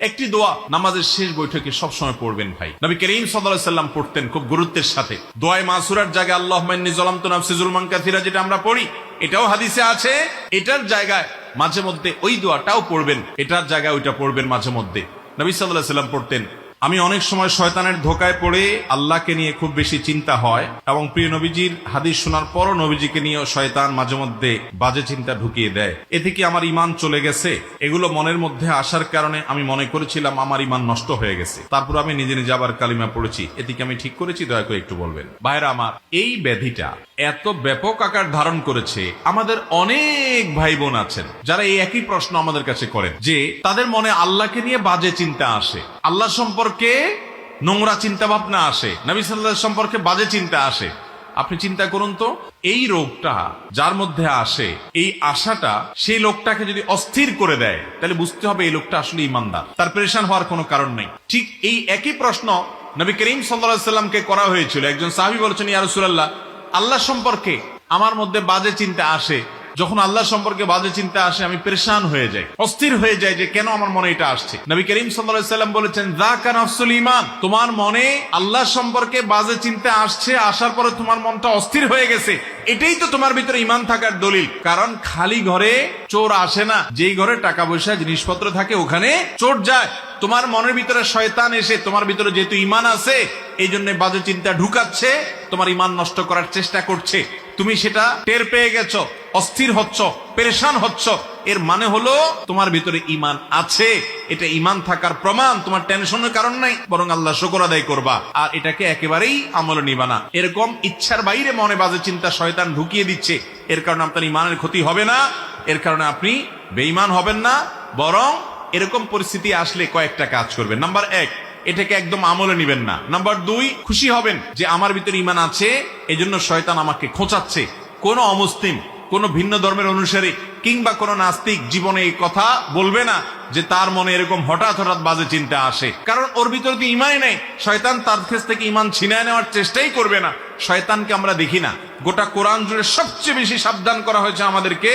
একটি দোয়া নামাজের শেষ বৈঠকে সবসময় পড়বেন ভাই। নবী করিম সাল্লাল্লাহু আলাইহি ওয়াসাল্লাম পড়তেন খুব গুরুত্বের সাথে। দোয়ায়ে মাসুরার জায়গায় আল্লাহুম্মা ইন্নী যালামতু নাফসি যুলমান কাসীরা যেটা আমরা পড়ি, এটাও হাদিসে আছে। এটার জায়গায় মাঝে মধ্যে ওই দোয়াটাও পড়বেন, এটার জায়গায় ওইটা পড়বেন মাঝে মধ্যে। নবী সাল্লাল্লাহু আলাইহি ওয়াসাল্লাম পড়তেন, আমি অনেক সময় শয়তানের ধোকায় পড়ে আল্লাহকে নিয়ে খুব বেশি চিন্তা হয়, এবং প্রিয় নবীজির হাদিস শোনার পরও নবীজিকে নিয়েও শয়তান মাঝে মধ্যে বাজে চিন্তা ঢুকিয়ে দেয়। এতে কি আমার ঈমান চলে গেছে? এগুলো মনের মধ্যে আসার কারণে আমি মনে করেছিলাম আমার ঈমান নষ্ট হয়ে গেছে। তারপর আমি নিজে নিজে আবার কালিমা পড়েছি। এতে কি আমি ঠিক করেছি? দয়া করে একটু বলবেন। ভাইরা আমার, এই ব্যাধিটা এত ব্যাপক আকার ধারণ করেছে, আমাদের অনেক ভাই বোন আছেন যারা এই একই প্রশ্ন আমাদের কাছে করেন যে তাদের মনে আল্লাহকে নিয়ে বাজে চিন্তা আসে, আল্লাহ সম্পর্কে নোংরা চিন্তা ভাবনা আসে, নবী সাল্লাল্লাহু আলাইহি ওয়াসাল্লাম সম্পর্কে বাজে চিন্তা আসে। আপনি চিন্তা করুন তো, এই রোগটা যার মধ্যে আসে, এই আশাটা সেই লোকটাকে যদি অস্থির করে দেয়, তাহলে বুঝতে হবে এই লোকটা আসলে ঈমানদার, তার পেরেশান হওয়ার কোনো কারণ নেই। ঠিক এই একই প্রশ্ন নবী করিম সাল্লাল্লাহু আলাইহি ওয়াসাল্লামকে করা হয়েছিল। একজন সাহাবী বলেছেন, ইয়া রাসূলুল্লাহ, আল্লাহ সম্পর্কে আমার মধ্যে বাজে চিন্তা আসে, যখন আল্লাহ সম্পর্কে বাজে চিন্তা আসে আমি পেরেশান হয়ে যাই, অস্থির হয়ে যাই যে কেন আমার মনে এটা আসছে। নবী করিম সাল্লাল্লাহু আলাইহি ওয়াসাল্লাম বলেছেন, যাকা নাফসুল ঈমান, তোমার মনে আল্লাহ সম্পর্কে বাজে চিন্তা আসছে, আসার পরে তোমার মনটা অস্থির হয়ে গেছে, এটাই তো তোমার ভিতরে ঈমান থাকার দলিল। কারণ খালি ঘরে চোর আসে না, যেই ঘরে টাকা পয়সা জিনিসপত্র থাকে ওখানে চোর যায়। তোমার মনের ভিতরে শয়তান এসে তোমার ভিতরে যেহেতু ঈমান আছে, এই জন্য বাজে চিন্তা ঢুকাচ্ছে, তোমার ঈমান নষ্ট করার চেষ্টা করছে। তুমি সেটা টের পেয়ে গেছো, অস্থির হচ্ছ, পেরেশান হচ্ছ, এর মানে হলো তোমার ভিতরে ঈমান আছে। এটা ঈমান থাকার প্রমাণ। তোমার টেনশনের কারণ নাই, বরং আল্লাহ শুকর আদায় করবা, আর এটাকে একেবারেই আমলে নিবা না। এরকম ইচ্ছার বাইরে মনে বাজে চিন্তা শয়তান ঢুকিয়ে দিচ্ছে, এর কারণে আপনার ঈমানের ক্ষতি হবে না, এর কারণে আপনি বেঈমান হবেন না, বরং এরকম পরিস্থিতি আসলে কয়েকটা কাজ করবেন। নাম্বার 1, এটাকে একদম আমলে নিবেন না। নাম্বার 2, খুশি হবেন যে আমার ভিতরে ঈমান আছে, এজন্য শয়তান আমাকে খোঁচাচ্ছে। কোন অমুসলিম, কোন ভিন্ন ধর্মের অনুসারী কিংবা কোন নাস্তিক জীবনে এই কথা বলবে না যে তার মনে এরকম হঠাৎ হঠাৎ বাজে চিন্তা আসে, কারণ ওর ভিতরে তো ঈমানই নেই। শয়তান তার কাছ থেকে ঈমান ছিনিয়ে নেওয়ার চেষ্টাই করবে না। শয়তানকে আমরা দেখি না, গোটা কোরআন জুড়ে সবচেয়ে বেশি সাবধান করা হয়েছে আমাদেরকে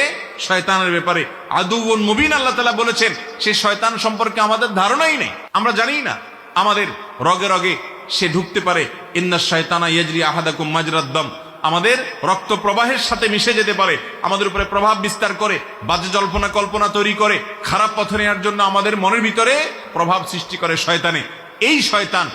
শয়তানের ব্যাপারে। আদুউন মুবিন, আল্লাহ তাআলা বলেছেন, সেই শয়তান সম্পর্কে আমাদের ধারণাই নেই, আমরা জানি না। আমাদের রগে রগে সে ঢুকতে পারে। ইন্নাশ শায়তানা ইয়াজরি আহাদাকুম মাজরাদ দাম, আমাদের রক্ত প্রবাহের সাথে মিশে যেতে পারে, আমাদের উপরে প্রভাব বিস্তার করে, বাজে জল্পনা কল্পনা তৈরি করে, খারাপ পথে নেওয়ার জন্য আমাদের মনের ভিতরে প্রভাব সৃষ্টি করে শয়তানে। এই শয়তান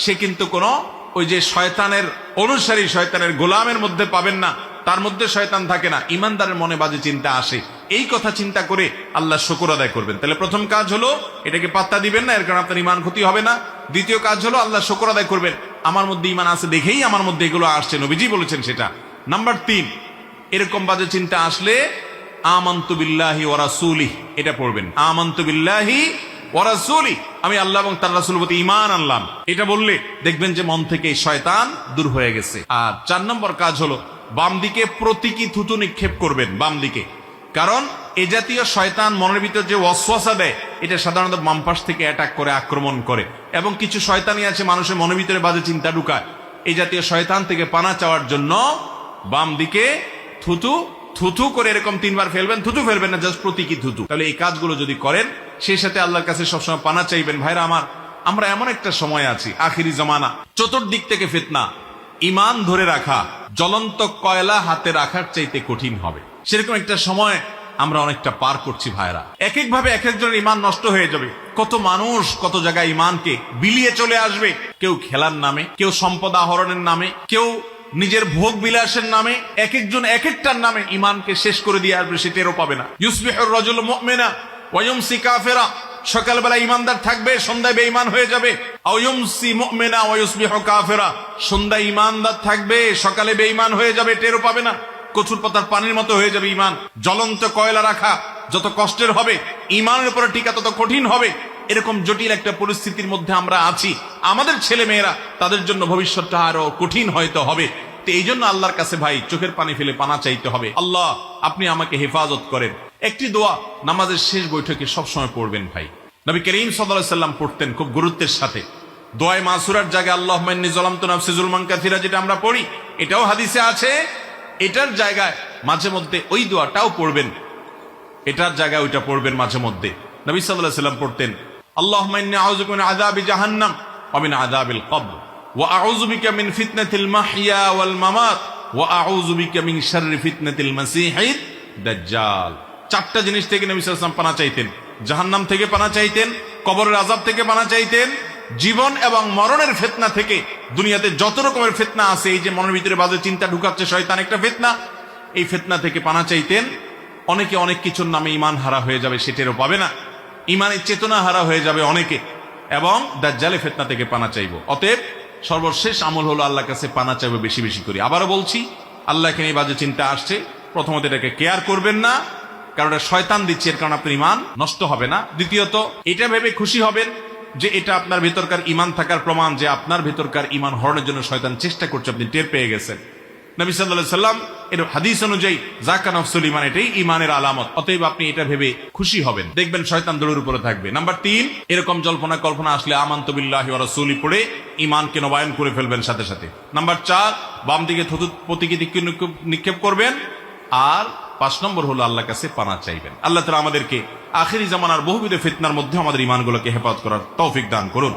সে কিন্তু কোনো ওই যে শয়তানের অনুসারী, শয়তানের গোলামের মধ্যে পাবেন না, তার মধ্যে শয়তান থাকে না। ঈমানদারের মনে বাজে চিন্তা আসে, এই কথা চিন্তা করে আল্লাহ শুকর আদায় করবেন। তাহলে প্রথম কাজ হলো এটাকে পাত্তা দিবেন না, এর কারণে আপনার ঈমান ক্ষতি হবে না। দ্বিতীয় কাজ হলো আল্লাহ শুকর আদায় করবেন, আমার মধ্যে ঈমান আছে দেখেই আমার মধ্যে এগুলো আসছে, নবীজি বলেছেন সেটা। নাম্বার 3, এরকম বাজে চিন্তা আসলে আমানতু বিল্লাহি ওয়া রাসূলিহি, এটা পড়বেন, আমানতু বিল্লাহি ওয়া রাসূলিহি, আমি আল্লাহ এবং তার রাসূলের প্রতি ঈমান আনলাম। এটা বললে দেখবেন যে মন থেকে শয়তান দূর হয়ে গেছে। আর 4 নম্বর কাজ হলো বাম দিকে প্রতীকী থুতু নিক্ষেপ করবেন, বাম দিকে। কারণ এ জাতীয় শয়তান মনের ভিতর যে ওয়াসওয়াসা দেয়, এটা সাধারণত বাম পাশ থেকে অ্যাটাক করে, আক্রমণ করে। এবং কিছু শয়তানি আছে মানুষের মনের ভিতরে বাজে চিন্তা ঢুকায়। এই জাতীয় শয়তান থেকে পানা চাওয়ার জন্য বাম দিকে থুতু থুতু করে এরকম 3 বার ফেলবেন, থুতু ফেলবেন না, জাস্ট প্রতীকী থুতু। তাহলে এই কাজগুলো যদি করেন, সেই সাথে আল্লাহর কাছে সবসময় পানা চাইবেন। ভাইরা আমার, আমরা এমন একটা সময় আছি, আখিরি জমানা, চতুর্দিক থেকে ফিতনা, ঈমান ধরে রাখা জ্বলন্ত কয়লা হাতে রাখার চাইতে কঠিন হবে। সেরকম একটা সময় আমরা অনেকটা পার করছি ভাইরা। এক একভাবে এক একজনের ঈমান নষ্ট হয়ে যাবে। কত মানুষ কত জায়গায় ঈমানকে বিলিয়ে চলে আসবে, কেউ খেলার নামে, কেউ সম্পদ আহরণের নামে, কেউ নিজের ভোগ বিলাসের নামে, এক একজন এক একটার নামে ঈমানকে শেষ করে দিয়ে আসবে, সে টেরও পাবে না। ইউসবিহুর রাজুলু মুমিনা ওয়া ইউমসি কাফিরা, সকালবেলা ঈমানদার থাকবে, সন্ধ্যায় বেঈমান হয়ে যাবে। আও ইউমসি মুমিনা ওয়া ইউসবিহু কাফিরা, সন্ধ্যায় ঈমানদার থাকবে, সকালে বেঈমান হয়ে যাবে, টেরও পাবে না। কচুর পাতার পানির মতো হয়ে যাবে ঈমান। জ্বলন্ত কয়লা রাখা যত কষ্টের হবে, ঈমানের উপরে টিকা তত কঠিন হবে। এরকম জটিল একটা পরিস্থিতির মধ্যে আমরা আছি। আমাদের ছেলে মেয়েরা, তাদের জন্য ভবিষ্যৎটা আরো কঠিন হয়তো হবে। তো এই জন্য আল্লাহর কাছে ভাই চোখের পানি ফেলে পানা চাইতে হবে, আল্লাহ আপনি আমাকে হেফাজত করেন। একটি দোয়া নামাজের শেষ বৈঠকে সবসময় পড়বেন ভাই। নবী করিম সাল্লাল্লাহু আলাইহি ওয়াসাল্লাম পড়তেন খুব গুরুত্বের সাথে। দোয়ায়ে মাসুরার জায়গায় আল্লাহুম্মা ইন্নী যালামতু নাফসি যুলমান কাসীরা যেটা আমরা পড়ি, এটাও হাদিসে আছে। এটার জায়গায় মাঝে মধ্যে ওই দোয়াটাও পড়বেন, এটার জায়গায় ওইটা পড়বেন মাঝে মধ্যে। নবী সাল্লাল্লাহু আলাইহি ওয়াসাল্লাম পড়তেন, আল্লাহুম্মা ইন্নী আউযু বিকা মিন আযাবি জাহান্নাম ওয়া মিন আযাবিল কবর ওয়া আউযু বিকা মিন ফিতনাতিল মাহইয়া ওয়াল মামাত ওয়া আউযু বিকা মিন শাররি ফিতনাতিল মাসীহিদ দাজ্জাল। চারটা জিনিস থেকে নবী সাল্লাল্লাহু আলাইহি ওয়াসাল্লাম পানা চাইতেন। জাহান্নাম থেকে পানা চাইতেন, কবরের আযাব থেকে পানা চাইতেন, জীবন এবং মরণের ফিতনা থেকে। দুনিয়াতে যত রকমের ফিতনা আছে, এই যে মনের ভিতরে বাজে চিন্তা ঢুকাচ্ছে শয়তান, একটা ফিতনা, এই ফিতনা থেকে পানা চাইতেন। অনেকে অনেক কিছুর নামে ঈমান হারা হয়ে যাবে, সেটারও পাবে না। ঈমানের চেতনা হারা হয়ে যাবে অনেকে, এবং দাজ্জালের ফিতনা থেকে পানা চাইবো। অতএব সর্বশেষ আমল হলো আল্লাহর কাছে পানা চাইবো বেশি বেশি করে। আবারও বলছি, আল্লাহ এখানে এই বাজে চিন্তা আসছে, প্রথমত এটাকে কেয়ার করবেন না, কারণ এটা শয়তান দিচ্ছে, এর কারণে আপনার ঈমান নষ্ট হবে না। দ্বিতীয়ত, এটা ভেবে খুশি হবেন যে এটা আপনার ভেতরকার ঈমান থাকার প্রমাণ, যে আপনার ভেতরকার ঈমান হরণের জন্য শয়তান চেষ্টা করছে, আপনি টের পেয়ে গেছেন। নবী সাল্লাল্লাহু আলাইহি সাল্লাম এর হাদিস অনুযায়ী যাকা নফসুল ঈমান, এটাই ঈমানের আলামত। অতএব আপনি এটা ভেবে খুশি হবেন, দেখবেন শয়তান দৌড়ের উপরে থাকবে। নাম্বার 3, এরকম জল্পনা কল্পনা আসলে আমানতু বিল্লাহি ওয়া রাসূলি পড়ে ঈমানকে নবায়ন করে ফেলবেন সাথে সাথে। নাম্বার 4, বাম দিকে থুতু প্রতীকী দিকে নিক্ষেপ করবেন। আর 5 নম্বর হলো আল্লাহর কাছে পানা চাইবেন। আল্লাহ তাআলা আমাদেরকে আখিরি জামানার বহুবিধ ফিতনার মধ্যে আমাদের ঈমানগুলোকে হেফাজত করার তৌফিক দান করুন।